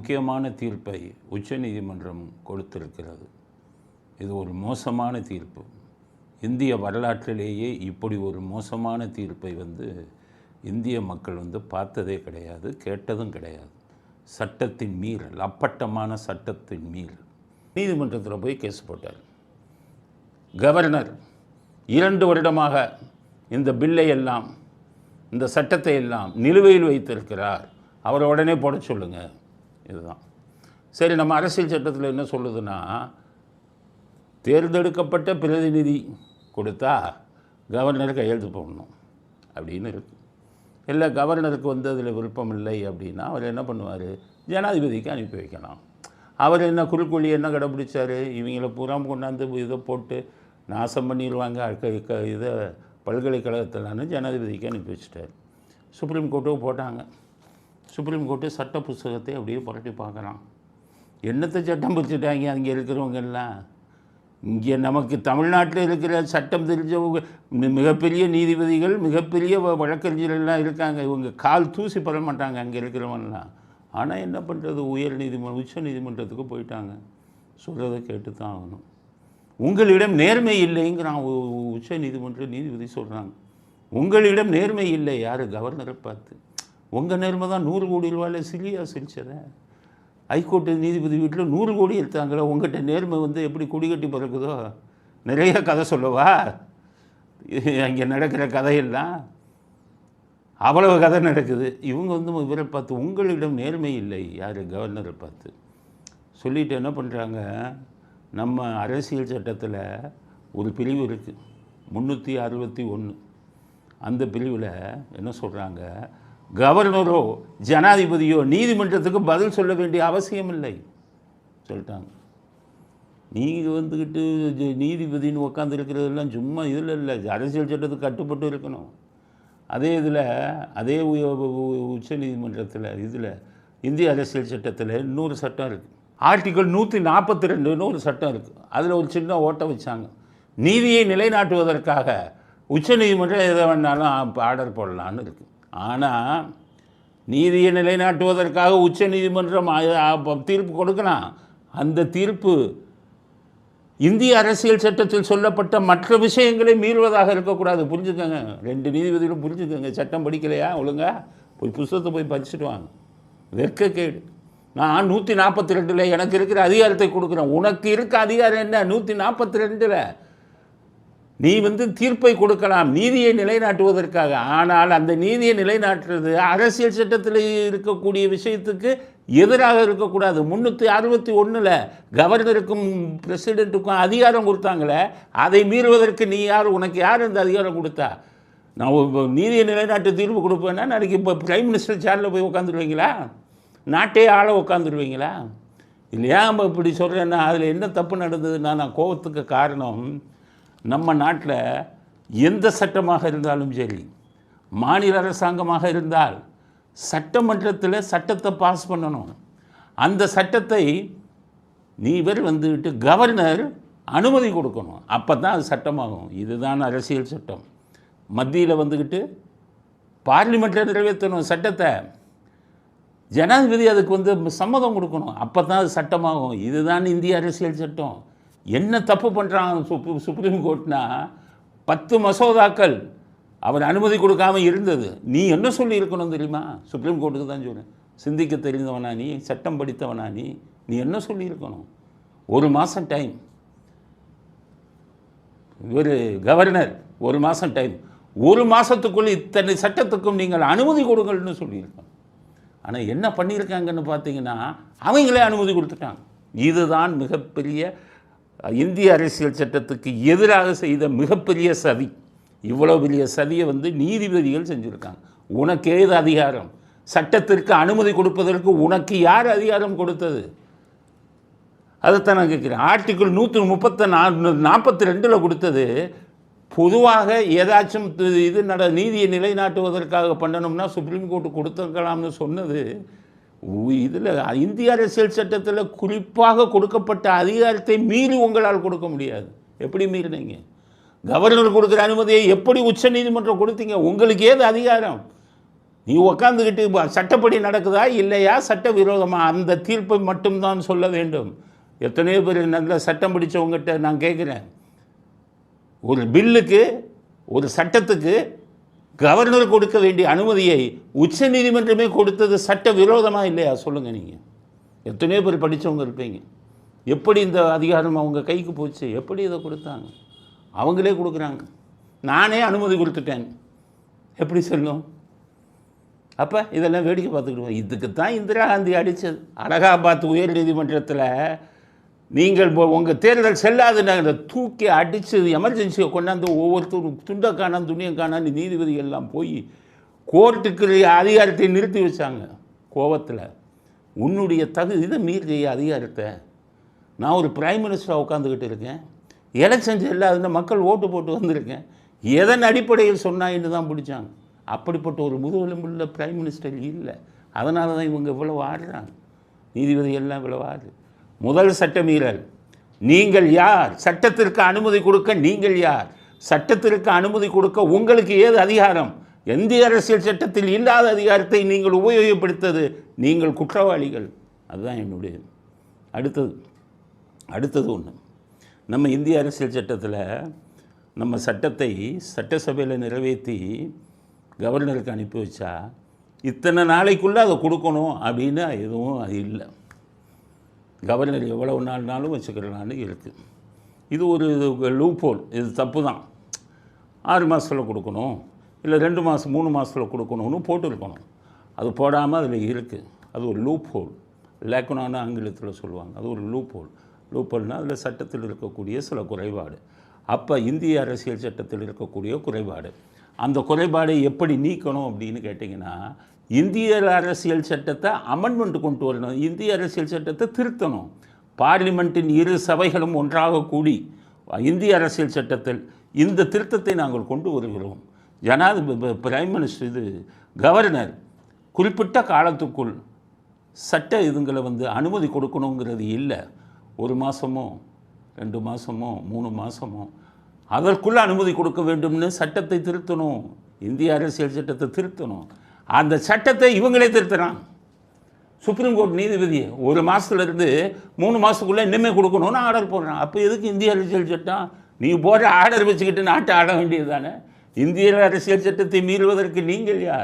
முக்கியமான தீர்ப்பை உச்சநீதிமன்றம் கொடுத்திருக்கிறது. இது ஒரு மோசமான தீர்ப்பு. இந்திய வரலாற்றிலேயே இப்படி ஒரு மோசமான தீர்ப்பை இந்திய மக்கள் பார்த்ததே கிடையாது, கேட்டதும் கிடையாது. சட்டத்தின் மீறல், அப்பட்டமான சட்டத்தின் மீறல். நீதிமன்றத்தில் போய் கேஸ் போட்டார். கவர்னர் 2 வருடமாக இந்த பில்லை எல்லாம், இந்த சட்டத்தை எல்லாம் நிலுவையில் வைத்திருக்கிறார், அவரை உடனே போட சொல்லுங்கள். இதுதான் சரி. நம்ம அரசியல் சட்டத்தில் என்ன சொல்லுதுன்னா, தேர்ந்தெடுக்கப்பட்ட பிரதிநிதி கொடுத்தா கவர்னர் கையெழுத்து போடணும் அப்படின்னு இருக்கு. இல்லை கவர்னருக்கு அதில் விருப்பம் இல்லை அப்படின்னா அவர் என்ன பண்ணுவார், ஜனாதிபதிக்கு அனுப்பி வைக்கலாம். அவர் என்ன குறுக்கொழி என்ன கடைப்பிடிச்சார், இவங்கள பூரா கொண்டாந்து இதை போட்டு நாசம் பண்ணிடுவாங்க இதை பல்கலைக்கழகத்திலான்னு ஜனாதிபதிக்கு அனுப்பி வச்சுட்டார். சுப்ரீம் கோர்ட்டுக்கு போட்டாங்க. சுப்ரீம் கோர்ட்டு சட்ட புஸ்தகத்தை அப்படியே புரட்டி பார்க்குறான். என்னத்தை சட்டம் பிடிச்சிட்டாங்க அங்கே இருக்கிறவங்க எல்லாம். இங்கே நமக்கு தமிழ்நாட்டில் இருக்கிற சட்டம் தெரிஞ்சவங்க மிகப்பெரிய நீதிபதிகள், மிகப்பெரிய வழக்கறிஞர்கள்லாம் இருக்காங்க. இவங்க கால் தூசி பெற மாட்டாங்க அங்கே இருக்கிறவங்கலாம். ஆனால் என்ன பண்ணுறது, உச்ச நீதிமன்றத்துக்கு போயிட்டாங்க. சொல்கிறத கேட்டு தான் ஆகணும். உங்களிடம் நேர்மை இல்லைங்கிறான் உச்ச நீதிமன்ற நீதிபதி சொல்கிறாங்க. உங்களிடம் நேர்மை இல்லை. யார்? கவர்னரை பார்த்து. உங்கள் நேர்மை தான் 100 கோடி ரூபாயில் சிலியாக சிரிச்சதை. ஹைகோர்ட்டு நீதிபதி வீட்டில் 100 கோடி எடுத்தாங்களோ, உங்கள்கிட்ட நேர்மை எப்படி குடி கட்டி பிறக்குதோ. நிறைய கதை சொல்லவா அங்கே நடக்கிற கதையெல்லாம்? அவ்வளவு கதை நடக்குது. இவங்க இவரை பார்த்து உங்களிடம் நேர்மை இல்லை. யார்? கவர்னரை பார்த்து சொல்லிவிட்டு என்ன பண்ணுறாங்க, நம்ம அரசியல் சட்டத்தில் ஒரு பிரிவு இருக்குது 361. அந்த பிரிவில் என்ன சொல்கிறாங்க, கவர்னரோ ஜனாதிபதியோ நீதிமன்றத்துக்கு பதில் சொல்ல வேண்டிய அவசியம் இல்லை சொல்லிட்டாங்க. நீங்கள் நீதிபதினு உட்காந்துருக்கிறதெல்லாம் சும்மா இதில் இல்லை, அரசியல் சட்டத்துக்கு கட்டுப்பட்டு இருக்கணும். அதே இதில் அதே உச்ச நீதிமன்றத்தில் இதில் இந்திய அரசியல் சட்டத்தில் இன்னொரு சட்டம் இருக்குது. ஆர்டிக்கல் 142ன்னு ஒரு சட்டம் இருக்குது. அதில் ஒரு சின்ன ஓட்டை வச்சாங்க. நீதியை நிலைநாட்டுவதற்காக உச்ச நீதிமன்றம் எதை வேணாலும் ஆர்டர் போடலான்னு இருக்குது. ஆனால் நீதியை நிலைநாட்டுவதற்காக உச்ச நீதிமன்றம் தீர்ப்பு கொடுக்கலாம். அந்த தீர்ப்பு இந்திய அரசியல் சட்டத்தில் சொல்லப்பட்ட மற்ற விஷயங்களை மீறுவதாக இருக்கக்கூடாது. புரிஞ்சுக்கோங்க, 2 நீதிபதிகளும் புரிஞ்சுக்கோங்க. சட்டம் படிக்கலையா ஒழுங்கா போய் புத்தகத்தை போய் படிச்சுட்டு வாங்க. வெட்கக்கேடு. நான் 142 எனக்கு இருக்கிற அதிகாரத்தை கொடுக்குறேன். உனக்கு இருக்க அதிகாரம் என்ன? 142 நீ தீர்ப்பை கொடுக்கலாம் நீதியை நிலைநாட்டுவதற்காக. ஆனால் அந்த நீதியை நிலைநாட்டுறது அரசியல் சட்டத்தில் இருக்கக்கூடிய விஷயத்துக்கு எதிராக இருக்கக்கூடாது. 361 கவர்னருக்கும் பிரசிடெண்ட்டுக்கும் அதிகாரம் கொடுத்தாங்களே, அதை மீறுவதற்கு நீ யார்? உனக்கு யார் இந்த அதிகாரம் கொடுத்தா? நான் நீதியை நிலைநாட்டு தீர்ப்பு கொடுப்பேன்னா நாளைக்கு இப்போ பிரைம் மினிஸ்டர் சேரில் போய் உட்காந்துருவீங்களா? நாட்டே ஆள உட்காந்துருவீங்களா? இல்லையா? நம்ம இப்படி சொல்கிறேன்னா அதில் என்ன தப்பு நடந்ததுன்னா, நான் கோபத்துக்கு காரணம், நம்ம நாட்டில் எந்த சட்டமாக இருந்தாலும் சரி, மாநில அரசாங்கமாக இருந்தால் சட்டமன்றத்தில் சட்டத்தை பாஸ் பண்ணணும். அந்த சட்டத்தை கவர்னர் அனுமதி கொடுக்கணும். அப்போ தான் அது சட்டமாகும். இதுதான் அரசியல் சட்டம். மத்தியில் பார்லிமெண்ட்டில் நிறைவேற்றணும் சட்டத்தை. ஜனாதிபதி அதுக்கு சம்மதம் கொடுக்கணும். அப்போ தான் அது சட்டமாகும். இதுதான் இந்திய அரசியல் சட்டம். என்ன தப்பு பண்ணுறாங்க சுப்ரீம் கோர்ட்னா, 10 மசோதாக்கள் அவர் அனுமதி கொடுக்காமல் இருந்தது. நீ என்ன சொல்லி இருக்கணும் தெரியுமா? சுப்ரீம் கோர்ட்டுக்கு தான் சொல்கிறேன். சிந்திக்க தெரிந்தவனா நீ? சட்டம் படித்தவனா நீ? நீ என்ன சொல்லியிருக்கணும்? 1 மாதம் டைம். ஒரு கவர்னர் 1 மாதம் டைம். 1 மாதத்துக்குள்ளே இத்தனை சட்டத்துக்கும் நீங்கள் அனுமதி கொடுங்கள்னு சொல்லியிருக்கணும். ஆனால் என்ன பண்ணியிருக்காங்கன்னு பார்த்தீங்கன்னா, அவங்களே அனுமதி கொடுத்துட்டாங்க. இதுதான் மிகப்பெரிய இந்திய அரசியல் சட்டத்துக்கு எதிராக செய்த மிகப்பெரிய சதி. இவ்வளோ பெரிய சதியை நீதிபதிகள் செஞ்சுருக்காங்க. உனக்கு ஏது அதிகாரம்? சட்டத்திற்கு அனுமதி கொடுப்பதற்கு உனக்கு யார் அதிகாரம் கொடுத்தது? அதைத்தான் நான் கேட்குறேன். ஆர்டிக்கிள் 142 கொடுத்தது பொதுவாக ஏதாச்சும் இது நீதியை நிலைநாட்டுவதற்காக பண்ணணும்னா சுப்ரீம் கோர்ட்டு கொடுத்துக்கலாம்னு சொன்னது. இதில் இந்திய அரசியல் சட்டத்தில் குறிப்பாக கொடுக்கப்பட்ட அதிகாரத்தை மீறி உங்களால் கொடுக்க முடியாது. எப்படி மீறினீங்க? கவர்னர் கொடுக்குற அனுமதியை எப்படி உச்ச நீதிமன்றம் கொடுத்தீங்க? உங்களுக்கு ஏது அதிகாரம்? நீ உக்காந்துக்கிட்டு சட்டப்படி நடக்குதா இல்லையா, சட்ட விரோதமாக, அந்த தீர்ப்பை மட்டும்தான் சொல்ல வேண்டும். எத்தனையோ பேர் நல்ல சட்டம் பிடிச்சவங்ககிட்ட நான் கேட்குறேன், ஒரு பில்லுக்கு, ஒரு சட்டத்துக்கு கவர்னர் கொடுக்க வேண்டிய அனுமதியை உச்ச நீதிமன்றமே கொடுத்தது சட்ட விரோதமாக இல்லையா சொல்லுங்கள். நீங்கள் எத்தனையோ பேர் படித்தவங்க இருப்பீங்க. எப்படி இந்த அதிகாரம் அவங்க கைக்கு போச்சு, எப்படி இதை கொடுத்தாங்க? அவங்களே கொடுக்குறாங்க. நானே அனுமதி கொடுத்துட்டேன், எப்படி சொல்லும்? அப்போ இதெல்லாம் வேடிக்கை பார்த்துக்கிடுவோம். இதுக்கு தான் இந்திரா காந்தி அடித்தது. அலகாபாத் உயர் நீதிமன்றத்தில் நீங்கள் உங்கள் தேர்தல் செல்லாதுன்னு தூக்கி அடித்து எமர்ஜென்சியை கொண்டாந்து ஒவ்வொருத்தரும் துண்டை காணாம் துணியை காணான்னு நீதிபதிகள்லாம் போய் கோர்ட்டுக்கு அதிகாரத்தை நிறுத்தி வச்சாங்க. கோபத்தில் உன்னுடைய இதை மீறிய அதிகாரத்தை நான் ஒரு பிரைம் மினிஸ்டராக உட்காந்துக்கிட்டு இருக்கேன், எலெக்ஷன் செல்லாதுன்னு மக்கள் ஓட்டு போட்டு வந்திருக்கேன், எதன் அடிப்படையில் சொன்னாயின்னு தான் பிடிச்சாங்க. அப்படிப்பட்ட ஒரு முதுகெலும்புள்ள பிரைம் மினிஸ்டர் இல்லை. அதனால தான் இவங்க இவ்வளவு ஆடுறாங்க, நீதிபதிகள்லாம் இவ்வளவு ஆடு. முதல் சட்ட மீறல். நீங்கள் யார்? சட்டத்திற்கு அனுமதி கொடுக்க நீங்கள் யார்? சட்டத்திற்கு அனுமதி கொடுக்க உங்களுக்கு ஏது அதிகாரம்? இந்திய அரசியல் சட்டத்தில் இல்லாத அதிகாரத்தை நீங்கள் உபயோகப்படுத்தது, நீங்கள் குற்றவாளிகள். அதுதான் என்னுடைய அடுத்தது ஒன்று. நம்ம இந்திய அரசியல் சட்டத்தில் நம்ம சட்டத்தை சட்டசபையில் நிறைவேற்றி கவர்னருக்கு அனுப்பி வச்சா இத்தனை நாளைக்குள்ளே அதை கொடுக்கணும் அப்படின்னு எதுவும் அது இல்லை. கவர்னர் எவ்வளவு நாள்னாலும் வச்சுக்கிறனாலும் இருக்குது. இது ஒரு லூப்போல். இது தப்பு தான். 6 மாதத்தில் கொடுக்கணும், இல்லை 2 மாதம் 3 மாதத்தில் கொடுக்கணும்னு போட்டுருக்கணும். அது போடாமல் அதில் இருக்குது. அது ஒரு லூப் ஹோல். லேக்குனான்னு ஆங்கிலத்தில் சொல்லுவாங்க. அது ஒரு லூப் ஹோல். லூப்போல்னால் அதில் சட்டத்தில் இருக்கக்கூடிய சில குறைபாடு. அப்போ இந்திய அரசியல் சட்டத்தில் இருக்கக்கூடிய குறைபாடு, அந்த குறைபாடை எப்படி நீக்கணும் அப்படின்னு கேட்டிங்கன்னா, இந்திய அரசியல் சட்டத்தை அமெண்ட்மெண்ட் கொண்டு வரணும். இந்திய அரசியல் சட்டத்தை திருத்தணும். பார்லிமெண்ட்டின் 2 சபைகளும் ஒன்றாக கூடி இந்திய அரசியல் சட்டத்தில் இந்த திருத்தத்தை நாங்கள் கொண்டு வருகிறோம். பிரைம் மினிஸ்டர் கவர்னர் குறிப்பிட்ட காலத்துக்குள் சட்ட இதுங்களை அனுமதி கொடுக்கணுங்கிறது இல்லை. 1 மாதமோ 2 மாதமோ 3 மாதமோ அதற்குள்ளே அனுமதி கொடுக்க வேண்டும்னு சட்டத்தை திருத்தணும். இந்திய அரசியல் சட்டத்தை திருத்தணும். அந்த சட்டத்தை இவங்களே திருத்துறான். சுப்ரீம் கோர்ட் நீதிபதி 1 மாதத்துலேருந்து 3 மாதத்துக்குள்ளே இன்னுமே கொடுக்கணும்னு ஆர்டர் போடுறான். அப்போ எதுக்கு இந்திய அரசியல் சட்டம்? நீ போடுற ஆர்டர் வச்சுக்கிட்டு நாட்டை ஆட வேண்டியது தானே. இந்திய அரசியல் சட்டத்தை மீறுவதற்கு நீங்கள் யார்?